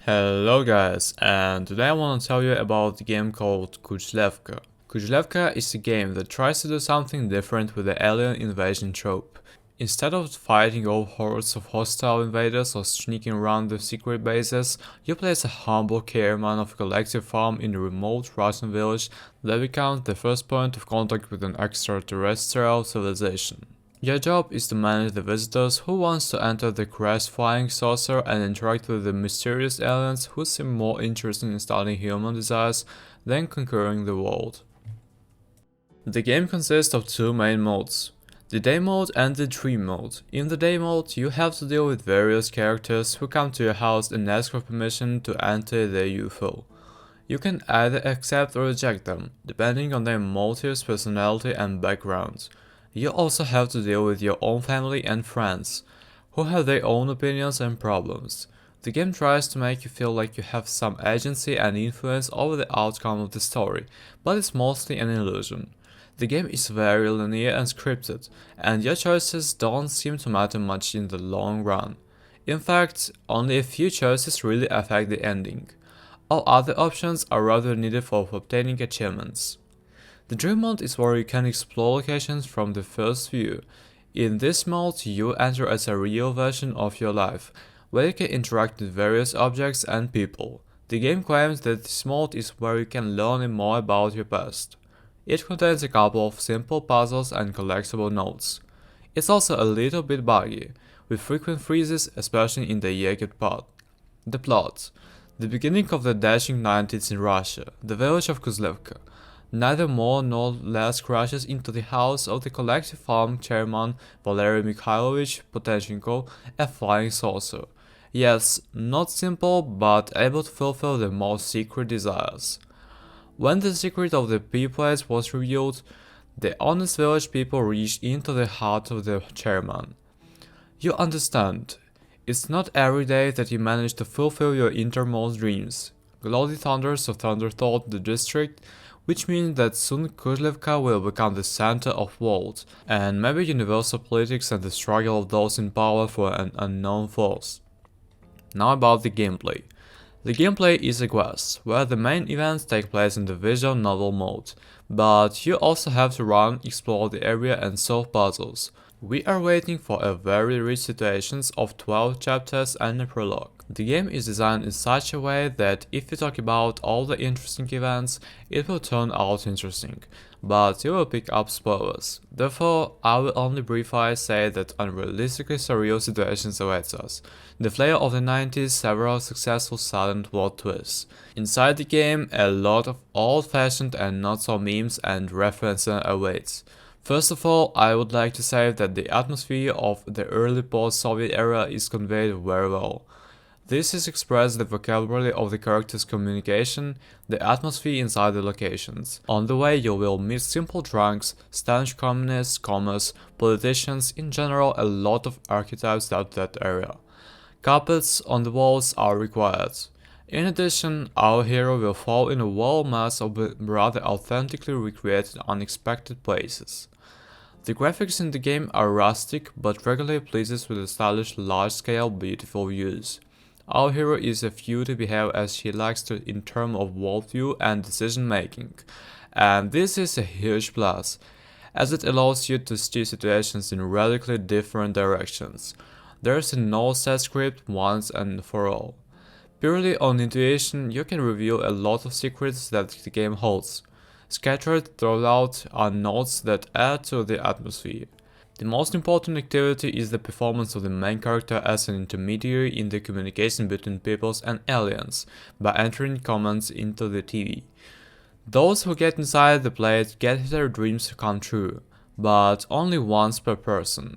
Hello guys, and today I want to tell you about the game called Kolkhoz. Kolkhoz is a game that tries to do something different with the alien invasion trope. Instead of fighting off hordes of hostile invaders or sneaking around the secret bases, you play as a humble careman of a collective farm in a remote Russian village that becomes the first point of contact with an extraterrestrial civilization. Your job is to manage the visitors who wants to enter the crashed flying saucer and interact with the mysterious aliens who seem more interested in studying human desires than conquering the world. The game consists of two main modes, the day mode and the dream mode. In the day mode, you have to deal with various characters who come to your house and ask for permission to enter their UFO. You can either accept or reject them, depending on their motives, personality and background. You also have to deal with your own family and friends, who have their own opinions and problems. The game tries to make you feel like you have some agency and influence over the outcome of the story, but it's mostly an illusion. The game is very linear and scripted, and your choices don't seem to matter much in the long run. In fact, only a few choices really affect the ending. All other options are rather needed for obtaining achievements. The dream mode is where you can explore locations from the first view. In this mode, you enter as a real version of your life, where you can interact with various objects and people. The game claims that this mode is where you can learn more about your past. It contains a couple of simple puzzles and collectible notes. It's also a little bit buggy, with frequent freezes, especially in the Jagged part. The plot. The beginning of the dashing 90s in Russia, the village of Kozlevka. Neither more nor less crashes into the house of the collective farm chairman Valery Mikhailovich Potenchenko, a flying saucer. Yes, not simple, but able to fulfill the most secret desires. When the secret of the P-place was revealed, the honest village people reached into the heart of the chairman. You understand, it's not every day that you manage to fulfill your innermost dreams. Glowing thunders of thunder thought the district, which means that soon Kozlevka will become the center of world, and maybe universal politics and the struggle of those in power for an unknown force. Now about the gameplay. The gameplay is a quest, where the main events take place in the visual novel mode, but you also have to run, explore the area and solve puzzles. We are waiting for a very rich situations of 12 chapters and a prologue. The game is designed in such a way that if you talk about all the interesting events, it will turn out interesting, but you will pick up spoilers. Therefore, I will only briefly say that unrealistically surreal situations await us. The flair of the 90s, several successful silent world twists. Inside the game, a lot of old-fashioned and not-so memes and references awaits. First of all, I would like to say that the atmosphere of the early post-Soviet era is conveyed very well. This is expressed the vocabulary of the characters' communication, the atmosphere inside the locations. On the way you will meet simple drunks, staunch communists, commerce, politicians, in general a lot of archetypes out that area. Carpets on the walls are required. In addition, our hero will fall in a wild mass of rather authentically recreated unexpected places. The graphics in the game are rustic, but regularly pleases with the stylish, large-scale, beautiful views. Our hero is free to behave as he likes to in terms of worldview and decision making, and this is a huge plus, as it allows you to steer situations in radically different directions. There is no set script once and for all. Purely on intuition, you can reveal a lot of secrets that the game holds. Scattered throughout are notes that add to the atmosphere. The most important activity is the performance of the main character as an intermediary in the communication between peoples and aliens, by entering comments into the TV. Those who get inside the plate get their dreams to come true, but only once per person.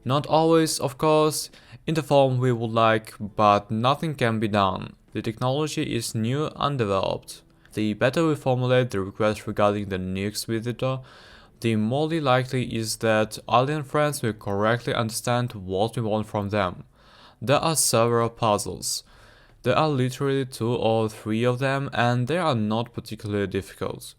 Not always, of course, in the form we would like, but nothing can be done. The technology is new and undeveloped. The better we formulate the request regarding the next visitor, the more likely is that alien friends will correctly understand what we want from them. There are several puzzles. There are literally 2 or 3 of them, and they are not particularly difficult.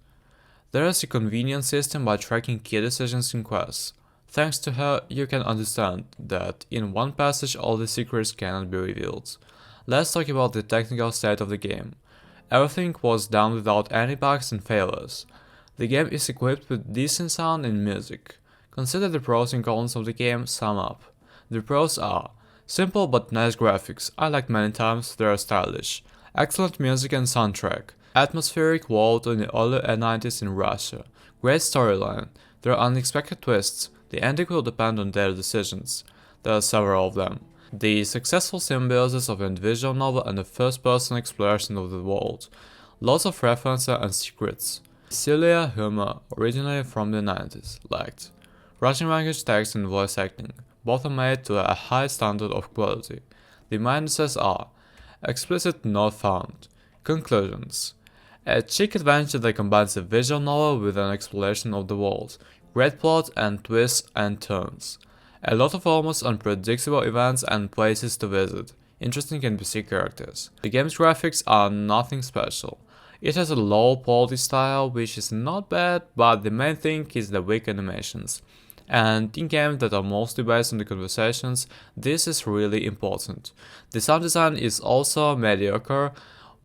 There is a convenient system by tracking key decisions in quests. Thanks to her, you can understand that in one passage all the secrets cannot be revealed. Let's talk about the technical state of the game. Everything was done without any bugs and failures. The game is equipped with decent sound and music. Consider the pros and cons of the game sum up. The pros are simple but nice graphics, I liked many times, they are stylish. Excellent music and soundtrack. Atmospheric world in the early 90s in Russia. Great storyline. There are unexpected twists. The ending will depend on their decisions. There are several of them. The successful symbiosis of a visual novel and a first-person exploration of the world. Lots of references and secrets. Silly humor, originally from the 90s, liked. Russian language text and voice acting. Both are made to a high standard of quality. The minuses are explicit not found. Conclusions. A chic adventure that combines a visual novel with an exploration of the world. Great plot and twists and turns. A lot of almost unpredictable events and places to visit. Interesting NPC characters. The game's graphics are nothing special. It has a low quality style, which is not bad, but the main thing is the weak animations. And in games that are mostly based on the conversations, this is really important. The sound design is also mediocre,